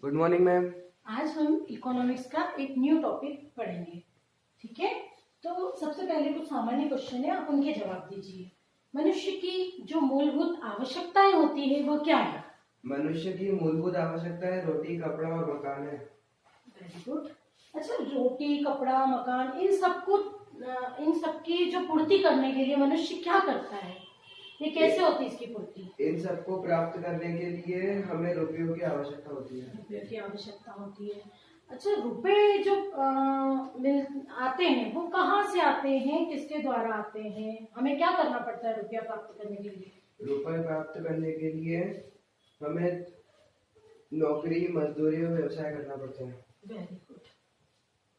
Good morning ma'am. आज हम economics का एक न्यू टॉपिक पढ़ेंगे। ठीक है, तो सबसे पहले कुछ सामान्य क्वेश्चन है, आप उनके जवाब दीजिए। मनुष्य की जो मूलभूत आवश्यकताएं होती है वो क्या है? मनुष्य की मूलभूत आवश्यकता है रोटी, कपड़ा और मकान है। Very good. अच्छा, रोटी, कपड़ा, मकान, इन सबकी जो पूर्ति करने के लिए मनुष्य क्या करता है? ये कैसे होती है इसकी पूर्ति? इन सबको प्राप्त करने के लिए हमें रुपयों की आवश्यकता होती है। रुपये की आवश्यकता होती है। अच्छा, रुपए जो आते हैं वो कहाँ से आते हैं, किसके द्वारा आते हैं? हमें क्या करना पड़ता है रुपया प्राप्त करने के लिए? रुपए प्राप्त करने के लिए हमें नौकरी, मजदूरी और व्यवसाय करना पड़ता है। Very good.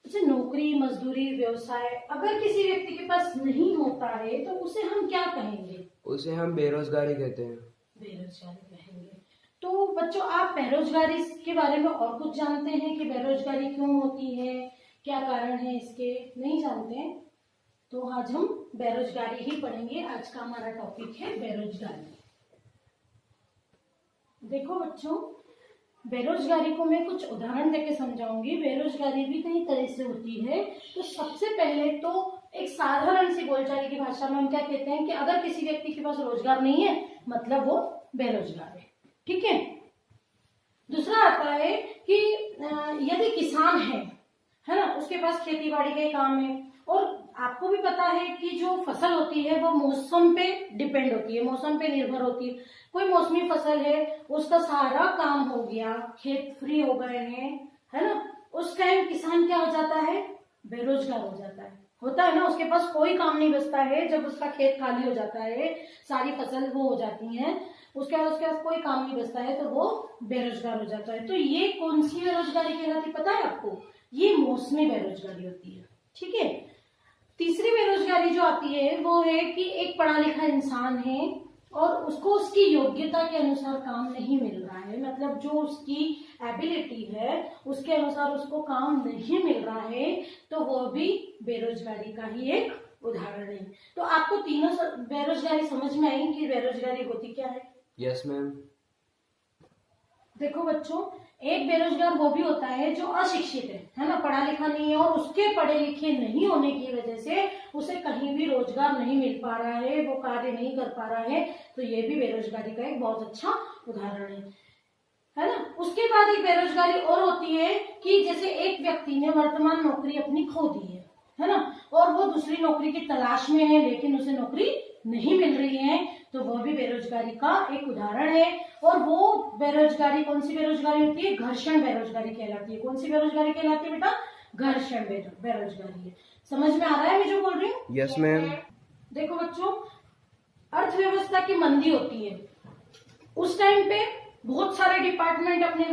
अच्छा, नौकरी, मजदूरी, व्यवसाय अगर किसी व्यक्ति के पास नहीं होता है तो उसे हम क्या कहेंगे? उसे हम बेरोजगारी कहते हैं। बेरोजगारी कहेंगे। तो बच्चों, आप बेरोजगारी के बारे में और कुछ जानते हैं कि बेरोजगारी क्यों होती है, क्या कारण है इसके? नहीं जानते हैं तो आज हम बेरोजगारी ही पढ़ेंगे। आज का हमारा टॉपिक है बेरोजगारी। देखो बच्चों, बेरोजगारी को मैं कुछ उदाहरण देके समझाऊंगी। बेरोजगारी भी कई तरह से होती है। तो सबसे पहले तो एक साधारण सी बोलचाल की भाषा में हम क्या कहते हैं कि अगर किसी व्यक्ति के पास रोजगार नहीं है मतलब वो बेरोजगार है। ठीक है। दूसरा आता है कि यदि किसान है ना, उसके पास खेती बाड़ी के काम है और आपको भी पता है कि जो फसल होती है वो मौसम पे डिपेंड होती है, मौसम पे निर्भर होती है। कोई मौसमी फसल है, उसका सारा काम हो गया, खेत फ्री हो गए हैं, है ना, उस टाइम किसान क्या हो जाता है? बेरोजगार हो जाता है। होता है ना, उसके पास कोई काम नहीं बचता है। जब उसका खेत खाली हो जाता है, सारी फसल वो हो जाती है, उसके पास कोई काम नहीं बचता है तो वो बेरोजगार हो जाता है। तो ये कौन सी बेरोजगारी कहलाती है पता है आपको? ये मौसमी बेरोजगारी होती है। ठीक है। तीसरी बेरोजगारी जो आती है वो है कि एक पढ़ा लिखा इंसान है और उसको उसकी योग्यता के अनुसार काम नहीं मिल रहा है, मतलब जो उसकी एबिलिटी है उसके अनुसार उसको काम नहीं मिल रहा है, तो वो भी बेरोजगारी का ही एक उदाहरण है। तो आपको तीनों बेरोजगारी समझ में आई कि बेरोजगारी होती क्या है? Yes ma'am. देखो बच्चों, एक बेरोजगार वो भी होता है जो अशिक्षित है ना, पढ़ा लिखा नहीं है और उसके पढ़े लिखे नहीं होने की वजह से उसे कहीं भी रोजगार नहीं मिल पा रहा है, वो कार्य नहीं कर पा रहा है, तो ये भी बेरोजगारी का एक बहुत अच्छा उदाहरण है ना। उसके बाद एक बेरोजगारी और होती है कि जैसे एक व्यक्ति ने वर्तमान नौकरी अपनी खो दी है ना, और वो दूसरी नौकरी की तलाश में है लेकिन उसे नौकरी नहीं मिल रही है, तो वह भी बेरोजगारी का एक उदाहरण है। और वो बेरोजगारी कौन सी बेरोजगारी होती है? घर्षण बेरोजगारी कहलाती है। कौन सी बेरोजगारी कहलाती है बेटा? घर्षण बेरोजगारी है। समझ में आ रहा है मैं जो बोल रही हूँ? Yes ma'am. देखो बच्चों, अर्थव्यवस्था की मंदी होती है, उस टाइम पे बहुत सारे डिपार्टमेंट अपने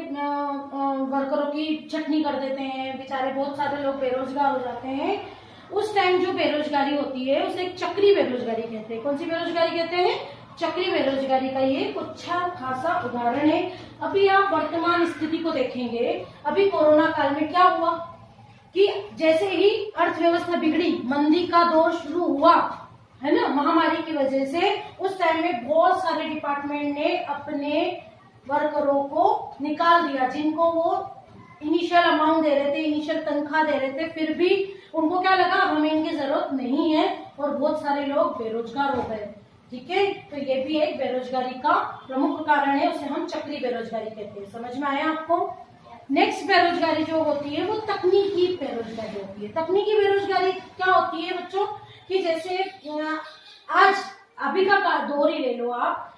वर्करों की छटनी कर देते हैं, बेचारे बहुत सारे लोग बेरोजगार हो जाते हैं। उस टाइम जो बेरोजगारी होती है उसे एक चक्री बेरोजगारी कहते हैं। कौन सी बेरोजगारी कहते हैं? चक्री बेरोजगारी का ये अच्छा खासा उदाहरण है। अभी आप वर्तमान स्थिति को देखेंगे, अभी कोरोना काल में क्या हुआ कि जैसे ही अर्थव्यवस्था बिगड़ी, मंदी का दौर शुरू हुआ है ना महामारी की वजह से, उस टाइम में बहुत सारे डिपार्टमेंट ने अपने वर्करों को निकाल दिया, जिनको वो इनिशियल अमाउंट दे रहे थे, इनिशियल तनख्वाह दे रहे थे, फिर भी उनको क्या लगा हमें इनकी जरूरत नहीं है और बहुत सारे लोग बेरोजगार हो गए। ठीक है, तो ये भी एक बेरोजगारी का प्रमुख कारण है, उसे हम चक्री बेरोजगारी कहते हैं। समझ में आया आपको? नेक्स्ट बेरोजगारी जो होती है वो तकनीकी बेरोजगारी होती है। तकनीकी बेरोजगारी क्या होती है बच्चों? कि जैसे आज अभी का दौर ही ले लो आप,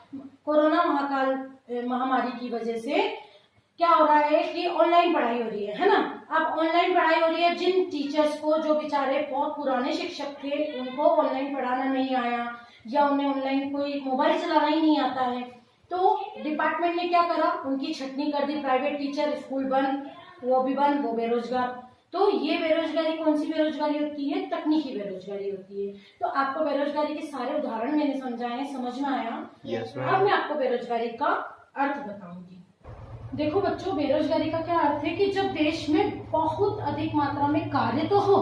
कोरोना महामारी की वजह से क्या हो रहा है कि ऑनलाइन पढ़ाई हो रही है ना। अब ऑनलाइन पढ़ाई हो रही है, जिन टीचर्स को, जो बेचारे बहुत पुराने शिक्षक थे, उनको ऑनलाइन पढ़ाना नहीं आया या उन्हें ऑनलाइन कोई मोबाइल चलाना ही नहीं आता है, तो डिपार्टमेंट ने क्या करा? उनकी छटनी कर दी। प्राइवेट टीचर, स्कूल बंद, वो भी बंद, वो बेरोजगार। तो ये बेरोजगारी कौन सी बेरोजगारी होती है? तकनीकी बेरोजगारी होती है। तो आपको बेरोजगारी के सारे उदाहरण मैंने समझाए, समझ में आया? यस अब मैम। मैं आपको बेरोजगारी का अर्थ बताऊंगी। देखो बच्चों, बेरोजगारी का क्या अर्थ है कि जब देश में बहुत अधिक मात्रा में कार्य तो हो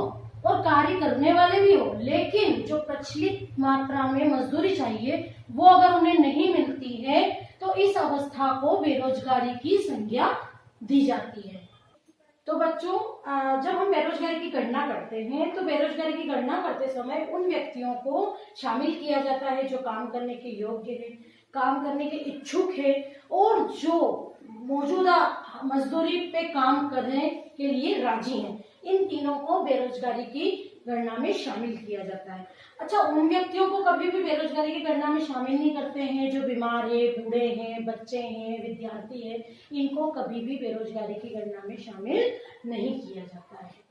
और कार्य करने वाले भी हो, लेकिन जो प्रचलित मात्रा में मजदूरी चाहिए वो अगर उन्हें नहीं मिलती है, तो इस अवस्था को बेरोजगारी की संज्ञा दी जाती है। तो बच्चों जब हम बेरोजगारी की गणना करते हैं तो बेरोजगारी की गणना करते समय उन व्यक्तियों को शामिल किया जाता है जो काम करने के योग्य है, काम करने के इच्छुक है और जो मौजूदा मजदूरी पे काम करने के लिए राजी हैं। इन तीनों को बेरोजगारी की गणना में शामिल किया जाता है। अच्छा, उन व्यक्तियों को कभी भी बेरोजगारी की गणना में शामिल नहीं करते हैं जो बीमार है, बूढ़े हैं, बच्चे हैं, विद्यार्थी है, इनको कभी भी बेरोजगारी की गणना में शामिल नहीं किया जाता है।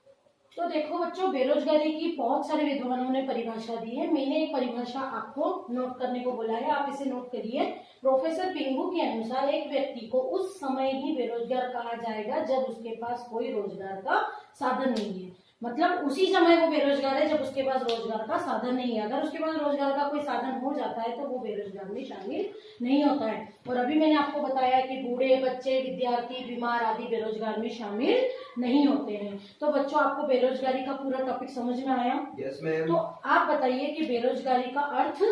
तो देखो बच्चों, बेरोजगारी की बहुत सारे विद्वानों ने परिभाषा दी है। मैंने एक परिभाषा आपको नोट करने को बोला है, आप इसे नोट करिए। प्रोफेसर पिंगू के अनुसार एक व्यक्ति को उस समय ही बेरोजगार कहा जाएगा जब उसके पास कोई रोजगार का साधन नहीं है। मतलब उसी समय वो बेरोजगार है जब उसके पास रोजगार का साधन नहीं है। अगर उसके पास रोजगार का कोई साधन हो जाता है तो वो बेरोजगार में शामिल नहीं होता है। और अभी मैंने आपको बताया कि बूढ़े, बच्चे, विद्यार्थी, बीमार आदि बेरोजगार में शामिल नहीं होते हैं। तो बच्चों, आपको बेरोजगारी का पूरा टॉपिक समझ में आया? Yes ma'am. तो आप बताइए कि बेरोजगारी का अर्थ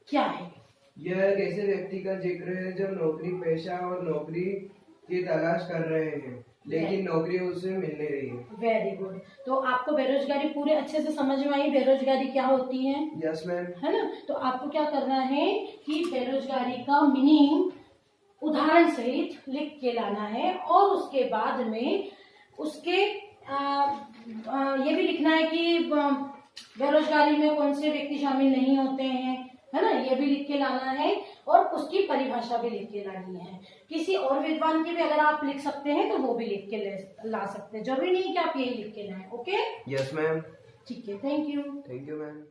क्या है? यह एक ऐसे व्यक्ति का जिक्र है जो नौकरी पेशा और नौकरी की तलाश कर रहे हैं लेकिन नौकरी उसे मिल नहीं रही है। Very good. तो आपको बेरोजगारी पूरे अच्छे से समझ में आई, बेरोजगारी क्या होती है? Yes ma'am. है ना? तो आपको क्या करना है कि बेरोजगारी का मीनिंग उदाहरण सहित लिख के लाना है और उसके बाद में उसके ये भी लिखना है कि बेरोजगारी में कौन से व्यक्ति शामिल नहीं होते हैं, है ना? ये भी लिख के लाना है और उसकी परिभाषा भी लिख के लानी है। किसी और विद्वान की भी अगर आप लिख सकते हैं तो वो भी लिख के ला सकते हैं। जरूरी नहीं कि आप यही लिख के लाएं। ओके? Yes ma'am. ठीक है, thank you. Thank you ma'am.